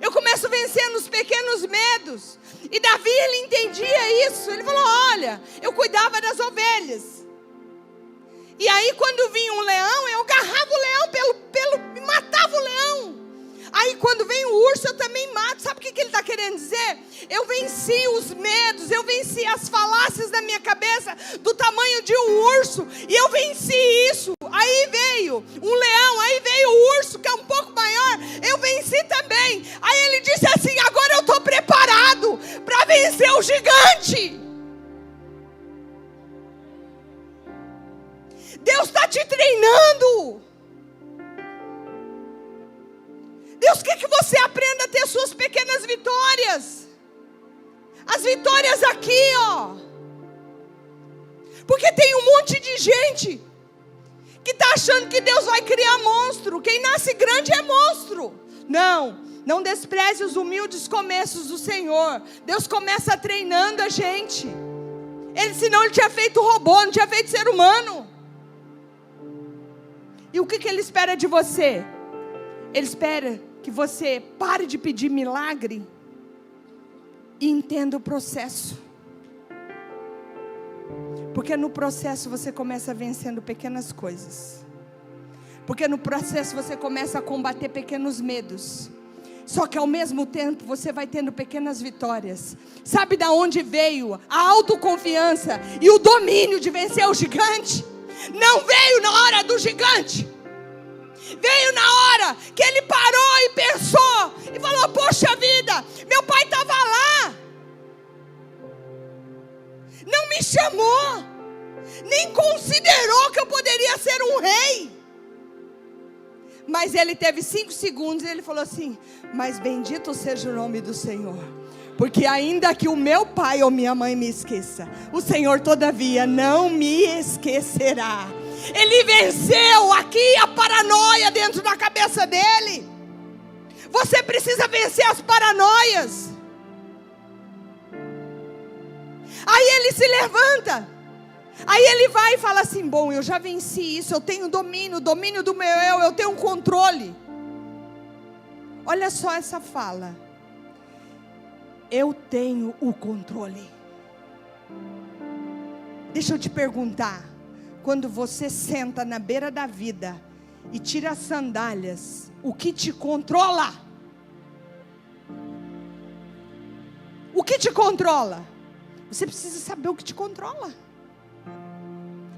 Eu começo vencendo os pequenos medos. E Davi, ele entendia isso. Ele falou, olha, eu cuidava das ovelhas. E aí quando vinha um leão, eu agarrava o leão e matava o leão. Aí quando vem o urso, eu também mato. Sabe o que ele está querendo dizer? Eu venci os medos, eu venci as falácias da minha cabeça do tamanho de um urso. E eu venci isso. Aí veio um leão, aí veio o urso, que é um pouco maior. Eu venci também. Aí ele disse assim, agora eu estou preparado para vencer o gigante. Deus está te treinando. Deus quer que você aprenda a ter suas pequenas vitórias. As vitórias aqui, ó. Porque tem um monte de gente que está achando que Deus vai criar monstro. Quem nasce grande é monstro. Não despreze os humildes começos do Senhor. Deus começa treinando a gente. Senão Ele tinha feito robô, não tinha feito ser humano. E o que Ele espera de você? Ele espera que você pare de pedir milagre e entenda o processo. Porque no processo você começa vencendo pequenas coisas. Porque no processo você começa a combater pequenos medos. Só que ao mesmo tempo você vai tendo pequenas vitórias. Sabe da onde veio a autoconfiança e o domínio de vencer o gigante? Não veio na hora do gigante. Veio na hora que ele parou e pensou e falou, poxa vida, meu pai estava lá, não me chamou, nem considerou que eu poderia ser um rei. Mas ele teve 5 segundos e ele falou assim, mas bendito seja o nome do Senhor, porque ainda que o meu pai ou minha mãe me esqueça, o Senhor todavia não me esquecerá. Ele venceu aqui a paranoia dentro da cabeça dele. Você precisa vencer as paranoias. Aí ele se levanta. Aí ele vai e fala assim, bom, eu já venci isso, eu tenho domínio do meu eu tenho um controle. Olha só essa fala. Eu tenho o controle. Deixa eu te perguntar. Quando você senta na beira da vida e tira as sandálias, o que te controla? O que te controla? Você precisa saber o que te controla.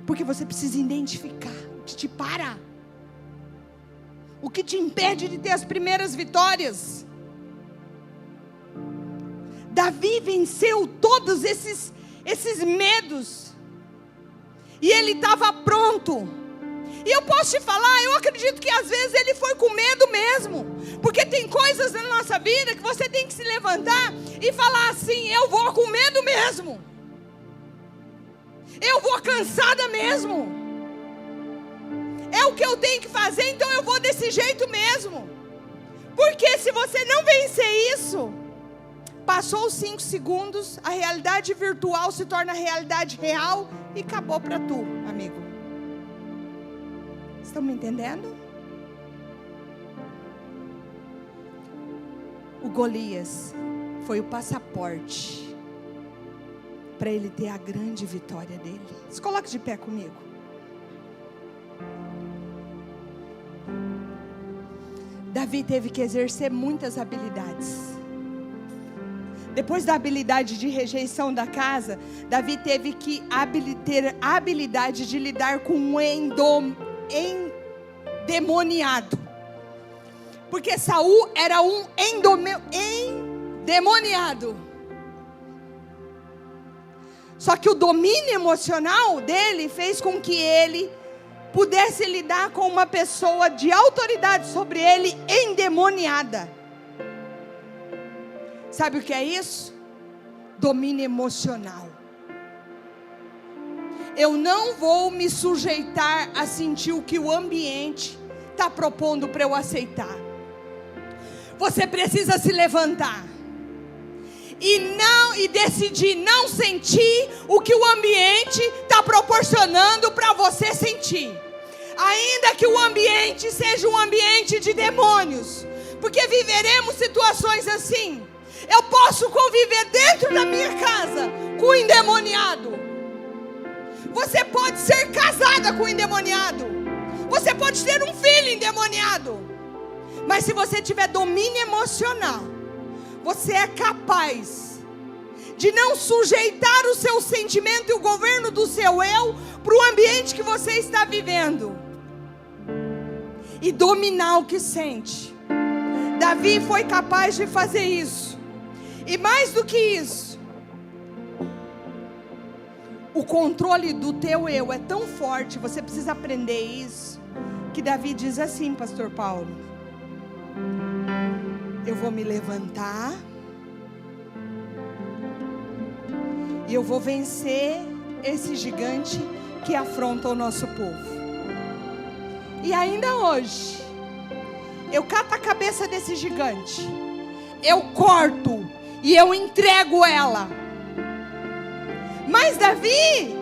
Porque você precisa identificar o que te para. O que te impede de ter as primeiras vitórias. Davi venceu todos esses medos. E ele estava pronto. E eu posso te falar, eu acredito que às vezes ele foi com medo mesmo. Porque tem coisas na nossa vida que você tem que se levantar e falar assim, eu vou com medo mesmo. Eu vou cansada mesmo. É o que eu tenho que fazer, então eu vou desse jeito mesmo. Porque se você não vencer isso, passou os 5 segundos, a realidade virtual se torna realidade real e acabou para tu, amigo. Estão me entendendo? O Golias foi o passaporte para ele ter a grande vitória dele. Se coloque de pé comigo. Davi teve que exercer muitas habilidades. Depois da habilidade de rejeição da casa, Davi teve que ter a habilidade de lidar com um endemoniado. Porque Saul era um endemoniado. Só que o domínio emocional dele fez com que ele pudesse lidar com uma pessoa de autoridade sobre ele, endemoniada. Sabe o que é isso? Domínio emocional. Eu não vou me sujeitar a sentir o que o ambiente está propondo para eu aceitar. Você precisa se levantar e decidir não sentir o que o ambiente está proporcionando para você sentir, ainda que o ambiente seja um ambiente de demônios, porque viveremos situações assim. Eu posso conviver dentro da minha casa com o endemoniado. Você pode ser casada com o endemoniado. Você pode ter um filho endemoniado. Mas se você tiver domínio emocional, você é capaz de não sujeitar o seu sentimento e o governo do seu eu para o ambiente que você está vivendo. E dominar o que sente. Davi foi capaz de fazer isso. E mais do que isso, o controle do teu eu é tão forte, você precisa aprender isso, que Davi diz assim, pastor Paulo: eu vou me levantar e eu vou vencer esse gigante que afronta o nosso povo. E ainda hoje, eu cato a cabeça desse gigante, eu corto e eu entrego ela. Mas Davi,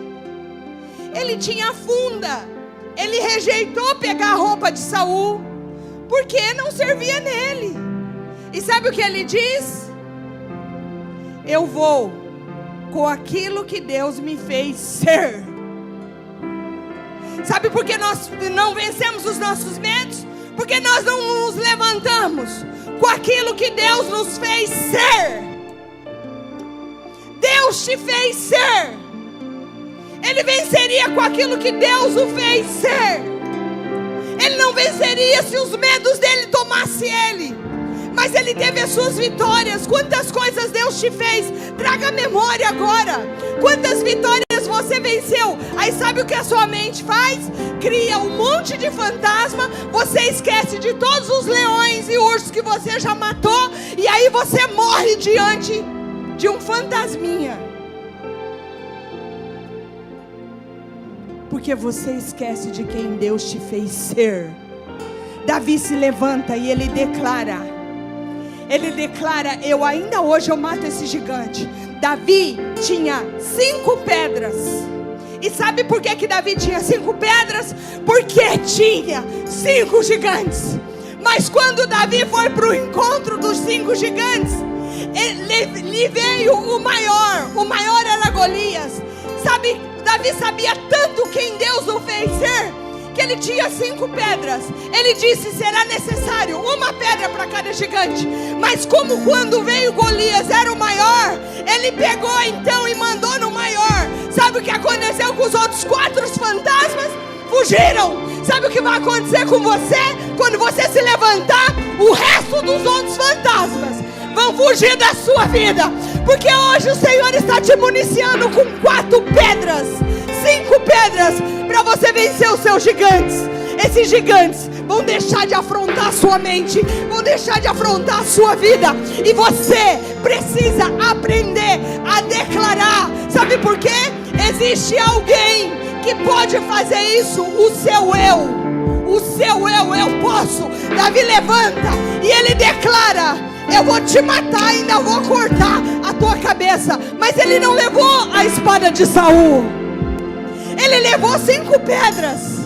ele tinha funda. Ele rejeitou pegar a roupa de Saul, porque não servia nele. E sabe o que ele diz? Eu vou com aquilo que Deus me fez ser. Sabe por que nós não vencemos os nossos medos? Porque nós não nos levantamos com aquilo que Deus nos fez ser. Deus te fez ser. Ele venceria com aquilo que Deus o fez ser. Ele não venceria se os medos dele tomassem ele. Mas ele teve as suas vitórias. Quantas coisas Deus te fez? Traga a memória agora. Quantas vitórias você venceu? Aí sabe o que a sua mente faz? Cria um monte de fantasma. Você esquece de todos os leões e ursos que você já matou. E aí você morre diante de um fantasminha. Porque você esquece de quem Deus te fez ser. Davi se levanta e ele declara, eu ainda hoje eu mato esse gigante. Davi tinha 5 pedras. E sabe por que Davi tinha 5 pedras? Porque tinha 5 gigantes. Mas quando Davi foi para o encontro dos 5 gigantes, lhe veio o maior era Golias. Sabe, Davi sabia tanto quem Deus o fez ser, que ele tinha 5 pedras. Ele disse, será necessário uma pedra para cada gigante. Mas como quando veio Golias era o maior, ele pegou então e mandou no maior. Sabe o que aconteceu com os outros 4 fantasmas? Fugiram. Sabe o que vai acontecer com você? Quando você se levantar, o resto dos outros fantasmas vão fugir da sua vida. Porque hoje o Senhor está te municiando com 4 pedras, 5 pedras, para você vencer os seus gigantes. Esses gigantes vão deixar de afrontar a sua mente, vão deixar de afrontar a sua vida. E você precisa aprender a declarar. Sabe por quê? Existe alguém que pode fazer isso. O seu eu posso. Davi levanta e ele declara, eu vou te matar, ainda vou cortar a tua cabeça. Mas ele não levou a espada de Saul, ele levou 5 pedras.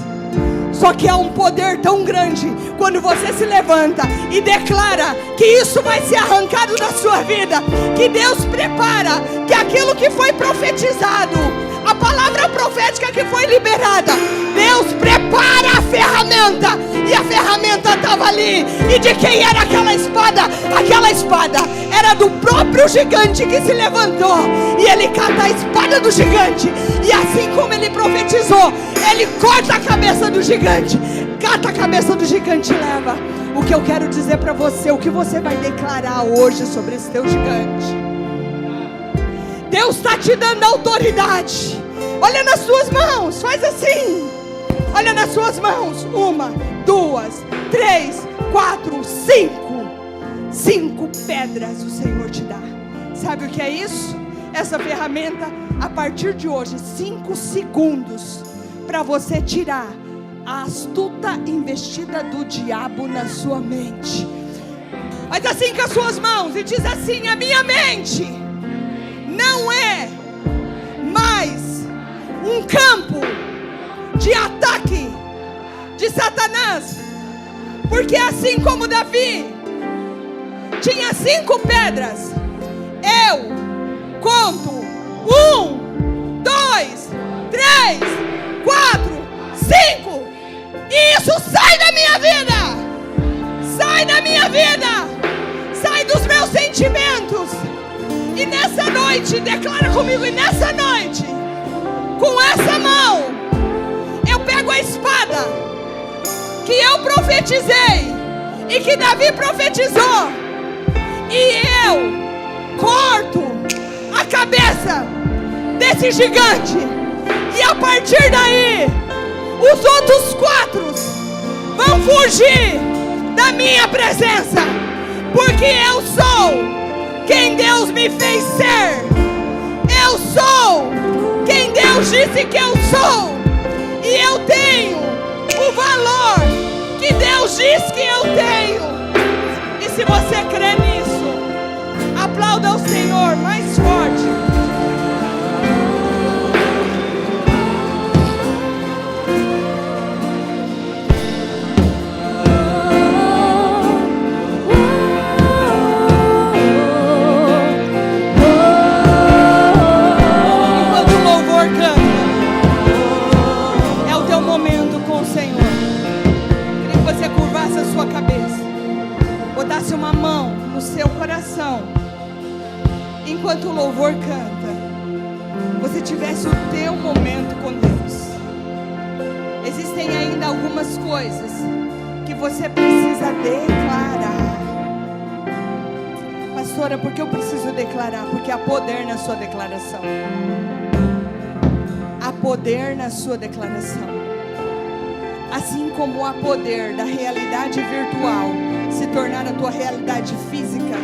Só que há um poder tão grande quando você se levanta e declara que isso vai ser arrancado da sua vida, que Deus prepara, que aquilo que foi profetizado, a palavra profética que foi liberada. Deus prepara a ferramenta, e a ferramenta estava ali. E de quem era aquela espada? Aquela espada era do próprio gigante que se levantou, e ele cata a espada do gigante, e assim como ele profetizou, ele corta a cabeça do gigante, cata a cabeça do gigante e leva. O que eu quero dizer para você, o que você vai declarar hoje sobre esse teu gigante? Deus está te dando autoridade. Olha nas suas mãos, faz assim. Olha nas suas mãos. 1, 2, 3, 4, 5. 5 pedras o Senhor te dá. Sabe o que é isso? Essa ferramenta, a partir de hoje, 5 segundos para você tirar a astuta investida do diabo na sua mente. Faz assim com as suas mãos e diz assim: a minha mente não é mais um campo de ataque de Satanás, porque assim como Davi tinha 5 pedras, eu conto 1, 2, 3, 4, 5, e isso sai da minha vida, sai da minha vida, sai dos meus sentimentos. E nessa noite, declara comigo, e nessa noite, com essa mão, eu pego a espada que eu profetizei e que Davi profetizou, e eu corto a cabeça desse gigante, e a partir daí os outros 4 vão fugir da minha presença, porque eu sou quem Deus me fez ser. Eu sou quem Deus disse que eu sou, e eu tenho o valor que Deus diz que eu tenho. E se você crê nisso, aplauda o Senhor mais forte. Botasse uma mão no seu coração enquanto o louvor canta, você tivesse o teu momento com Deus. Existem ainda algumas coisas que você precisa declarar. Pastora, por que eu preciso declarar? Porque há poder na sua declaração. Há poder na sua declaração. Assim como há poder da realidade virtual se tornar a tua realidade física,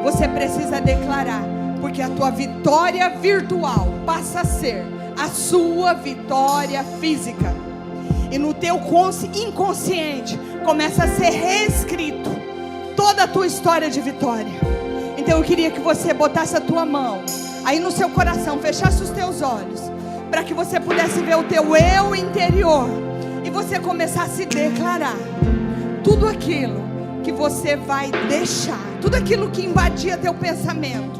você precisa declarar, porque a tua vitória virtual passa a ser a sua vitória física, e no teu inconsciente começa a ser reescrito toda a tua história de vitória. Então eu queria que você botasse a tua mão aí no seu coração, fechasse os teus olhos, para que você pudesse ver o teu eu interior, e você começasse a declarar tudo aquilo que você vai deixar, tudo aquilo que invadia teu pensamento,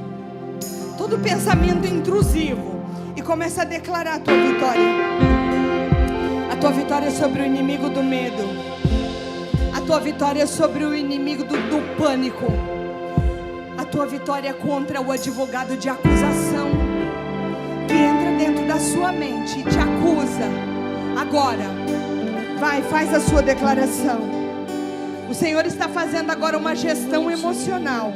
todo pensamento intrusivo, e começa a declarar a tua vitória. A tua vitória sobre o inimigo do medo, a tua vitória sobre o inimigo do pânico, a tua vitória contra o advogado de acusação que entra dentro da sua mente e te acusa. Agora, vai, faz a sua declaração. O Senhor está fazendo agora uma gestão emocional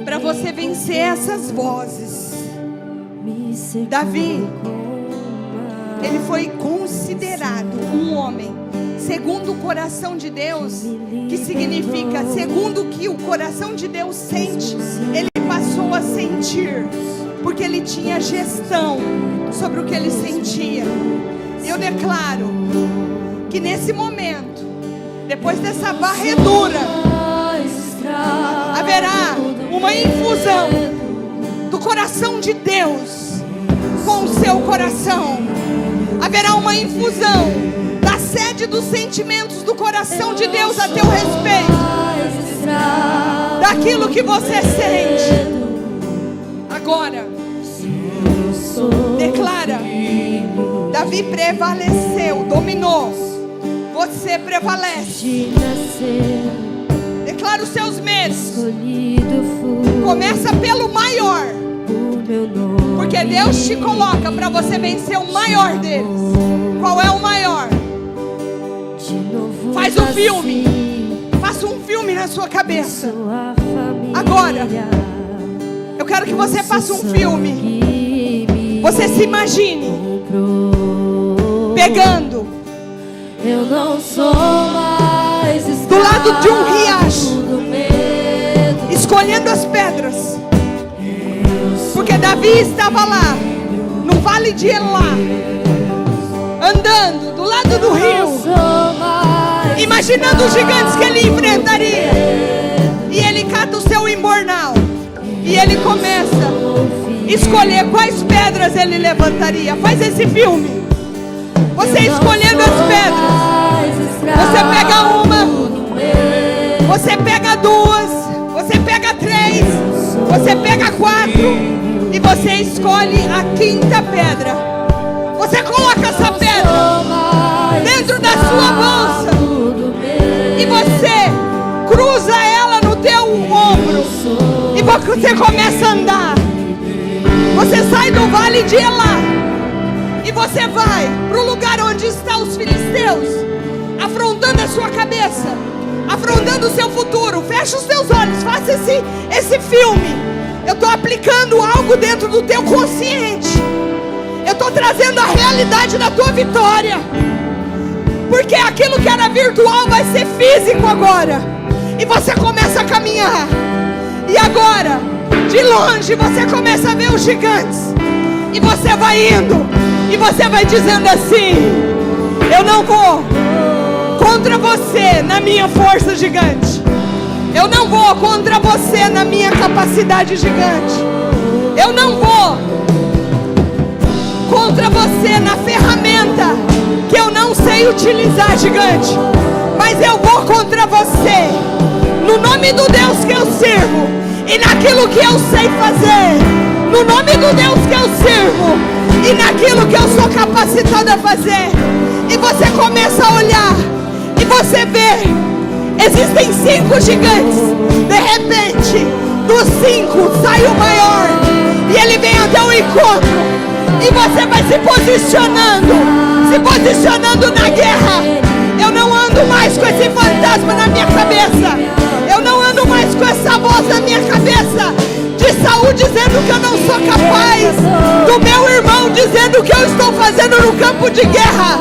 para você vencer essas vozes. Davi, ele foi considerado um homem segundo o coração de Deus, que significa segundo o que o coração de Deus sente, ele passou a sentir, porque ele tinha gestão sobre o que ele sentia. Eu declaro que nesse momento, depois dessa varredura, haverá uma infusão do coração de Deus com o seu coração. Haverá uma infusão da sede dos sentimentos do coração de Deus a teu respeito, daquilo que você sente. Agora, Declara. Davi prevaleceu, dominou. Você prevalece. Declara os seus medos. Começa pelo maior. Porque Deus te coloca para você vencer o maior deles. Qual é o maior? Faz um filme. Faça um filme na sua cabeça. Agora, eu quero que você faça um filme. Você se imagine pegando eu não sou mais do lado de um riacho, escolhendo as pedras. Porque Davi estava lá no vale de Elá, andando do lado do rio, imaginando os gigantes que ele enfrentaria. E ele cata o seu embornal e ele começa a escolher quais pedras ele levantaria. Faz esse filme. Você escolhendo as pedras. Você pega uma, você pega duas, você pega três, você pega quatro e você escolhe a quinta pedra. Você coloca essa pedra dentro da sua bolsa e você cruza ela no teu ombro e você começa a andar. Você sai do vale de Elá e você vai para o lugar onde estão os filisteus, afrontando a sua cabeça, afrontando o seu futuro. Fecha os teus olhos, faça esse filme. Eu estou aplicando algo dentro do teu consciente. Eu estou trazendo a realidade da tua vitória. Porque aquilo que era virtual vai ser físico agora. E você começa a caminhar. E agora, de longe, você começa a ver os gigantes. E você vai indo. E você vai dizendo assim: eu não vou contra você na minha força gigante. Eu não vou contra você na minha capacidade gigante. Eu não vou contra você na ferramenta que eu não sei utilizar, gigante. Mas eu vou contra você no nome do Deus que eu sirvo e naquilo que eu sei fazer. No nome do Deus que eu sirvo e naquilo que eu sou capacitado a fazer. E você começa a olhar e você vê, existem 5 gigantes. De repente, dos 5 sai o maior e ele vem até o encontro. E você vai se posicionando na guerra. Eu não ando mais com esse fantasma na minha cabeça. Eu não ando mais com essa voz na minha cabeça de Saul dizendo que eu não sou capaz, do meu irmão dizendo que eu estou fazendo no campo de guerra,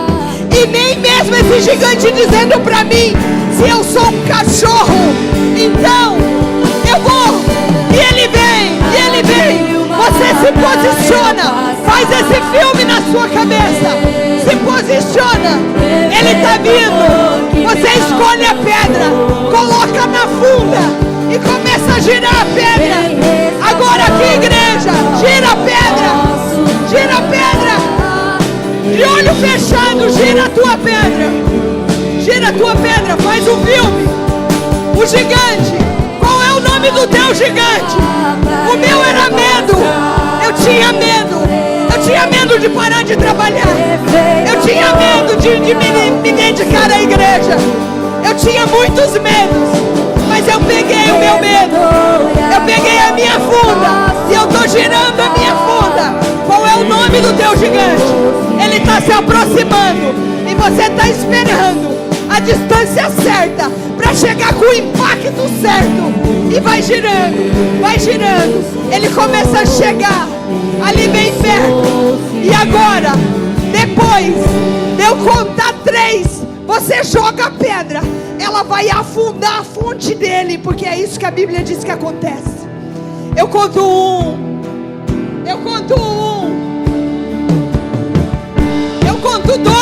e nem mesmo esse gigante dizendo pra mim se eu sou um cachorro. Então eu vou, e ele vem. Você se posiciona, faz esse filme na sua cabeça, se posiciona, ele está vindo. Você escolhe a pedra, coloca na funda e começa a girar a pedra. Agora aqui, igreja, gira a pedra, de olho fechado, gira a tua pedra, faz um filme. O gigante, qual é o nome do teu gigante? O meu era medo. Eu tinha medo de parar de trabalhar. Eu tinha medo de me dedicar à igreja. Eu tinha muitos medos, mas eu peguei o meu medo. Eu peguei a minha funda e eu estou girando a minha funda. Qual é o nome do teu gigante? Ele está se aproximando e você está esperando a distância certa para chegar com o impacto certo. E vai girando. Ele começa a chegar ali bem perto. E agora, depois de eu contar 3, você joga a pedra. Ela vai afundar a fonte dele, porque é isso que a Bíblia diz que acontece. Eu conto 1. Eu conto 2. Eu conto 3.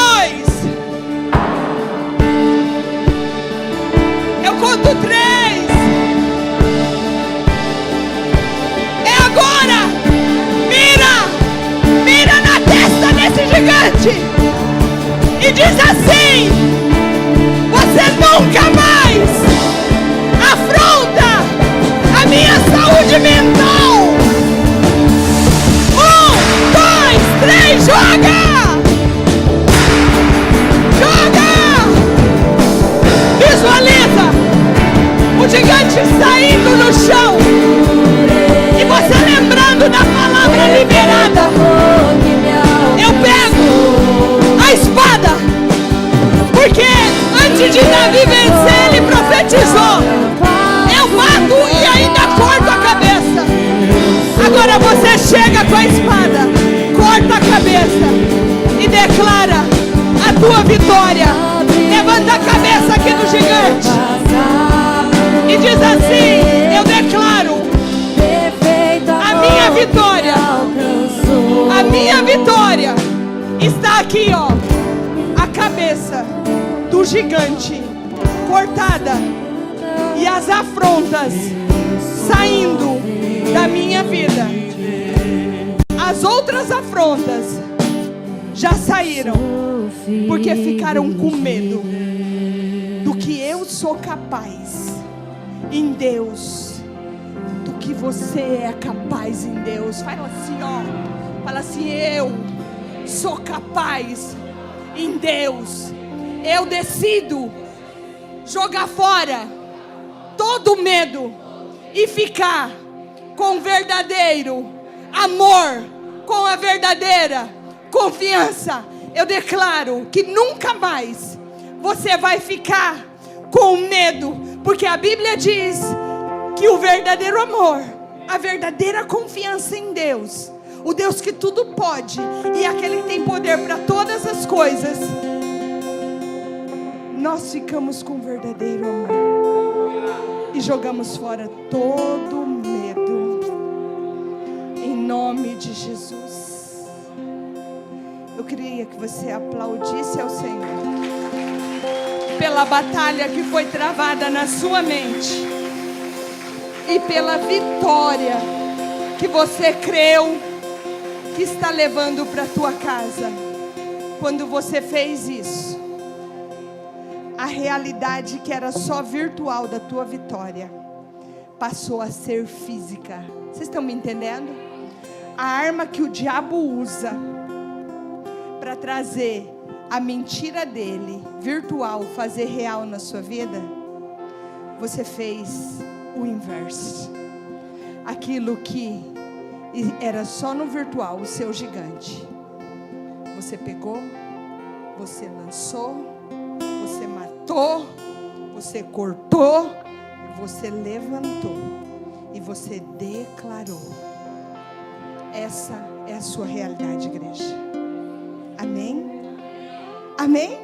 É agora. Mira na testa desse gigante e diz assim: você nunca mais afronta a minha saúde mental. 1, 2. Joga! Visualiza o gigante saindo no chão e você lembrando da palavra liberada. Eu pego a espada, porque antes de Davi vencer, ele profetizou: eu mato e ainda corto a cabeça. Agora você chega com a espada, corta a cabeça e declara a tua vitória. Levanta a cabeça aqui no gigante e diz assim: eu declaro a minha vitória. A minha vitória está aqui, ó. A cabeça do gigante cortada e as afrontas saindo da minha vida. As outras afrontas já saíram, porque ficaram com medo do que eu sou capaz em Deus, do que você é capaz em Deus. Fala assim, ó. Fala assim: eu sou capaz em Deus. Eu decido jogar fora todo medo e ficar com o verdadeiro amor, com a verdadeira confiança. Eu declaro que nunca mais você vai ficar com medo, porque a Bíblia diz que o verdadeiro amor, a verdadeira confiança em Deus, o Deus que tudo pode e aquele que tem poder para todas as coisas, nós ficamos com o verdadeiro amor e jogamos fora todo medo, em nome de Jesus. Eu queria que você aplaudisse ao Senhor pela batalha que foi travada na sua mente e pela vitória que você creu que está levando para a tua casa. Quando você fez isso, a realidade que era só virtual da tua vitória passou a ser física. Vocês estão me entendendo? A arma que o diabo usa para trazer a mentira dele virtual, fazer real na sua vida, você fez o inverso. Aquilo que era só no virtual, o seu gigante, você pegou, você lançou, você matou, você cortou, você levantou e você declarou. Essa é a sua realidade, igreja. Amém? Amém?